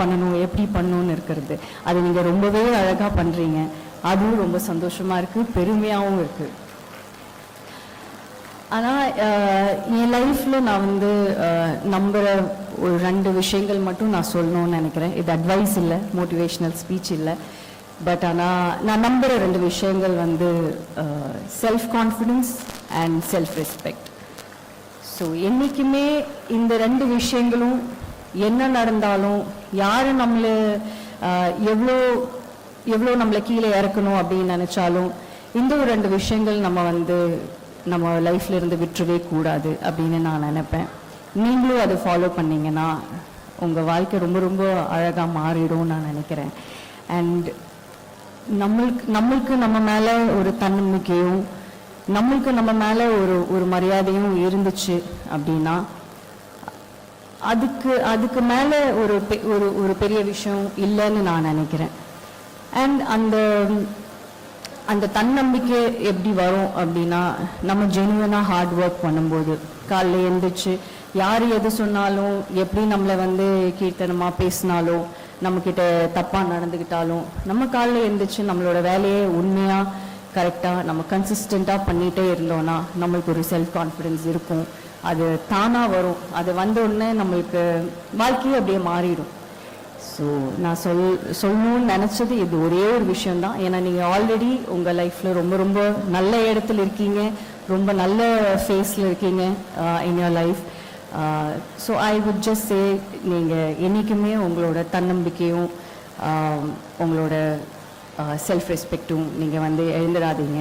பண்ணணும், எப்படி பண்ணணும்னு இருக்கிறது. அது நீங்கள் ரொம்பவே அழகாக பண்ணுறீங்க. அதுவும் ரொம்ப சந்தோஷமாக இருக்குது, பெருமையாகவும் இருக்குது. ஆனால் என் லைஃப்பில் நான் வந்து நம்புகிற ஒரு 2 விஷயங்கள் மட்டும் நான் சொல்லணும்னு நினைக்கிறேன். இது அட்வைஸ் இல்லை, மோட்டிவேஷ்னல் ஸ்பீச் இல்லை. பட் ஆனால் நான் நம்புகிற 2 விஷயங்கள் வந்து self confidence and self respect. So என்றைக்குமே இந்த 2 விஷயங்களும் என்ன நடந்தாலும், யார் நம்மளை எவ்வளோ எவ்வளோ நம்மளை கீழே இறக்கணும் அப்படின்னு நினச்சாலும், இந்த ஒரு 2 விஷயங்கள் நம்ம லைஃப்ல இருந்து விட்டுறவே கூடாது அப்படின்னு நான் நினைப்பேன். நீங்களும் அதை ஃபாலோ பண்ணிங்கன்னா உங்கள் வாழ்க்கை ரொம்ப ரொம்ப அழகாக மாறிடும் நான் நினைக்கிறேன். அண்ட் நம்மளுக்கு நம்ம மேலே ஒரு தன்னம்பிக்கையும், நம்மளுக்கு நம்ம மேலே ஒரு மரியாதையும் இருந்துச்சு அப்படின்னா அதுக்கு மேலே ஒரு பெரிய விஷயம் இல்லைன்னு நான் நினைக்கிறேன். அண்ட் அந்த தன்னம்பிக்கை எப்படி வரும் அப்படின்னா, நம்ம ஜெனுவனாக ஹார்ட் ஒர்க் பண்ணும்போது, காலைல எழுந்திரிச்சு யார் எது சொன்னாலும், எப்படி நம்மளை வந்து கீர்த்தனமாக பேசினாலும், நம்மக்கிட்ட தப்பாக நடந்துக்கிட்டாலும், நம்ம காலைல எழுந்திரிச்சு நம்மளோட வேலையை உண்மையாக கரெக்டாக நம்ம கன்சிஸ்டண்ட்டாக பண்ணிகிட்டே இருந்தோன்னா நம்மளுக்கு ஒரு செல்ஃப் கான்ஃபிடென்ஸ் இருக்கும். அது தானாக வரும். அது வந்த உடனே நம்மளுக்கு வாழ்க்கையே அப்படியே மாறிடும். ஸோ நான் சொல்லணும்னு நினச்சது இது ஒரே ஒரு விஷயந்தான். ஏன்னா நீங்கள் ஆல்ரெடி உங்கள் லைஃப்பில் ரொம்ப ரொம்ப நல்ல இடத்துல இருக்கீங்க, ரொம்ப நல்ல ஃபேஸில் இருக்கீங்க in your life. So I would just say, நீங்கள் என்றைக்குமே உங்களோட தன்னம்பிக்கையும் உங்களோட செல்ஃப் ரெஸ்பெக்டும் நீங்கள் வந்து எழுந்துடாதீங்க.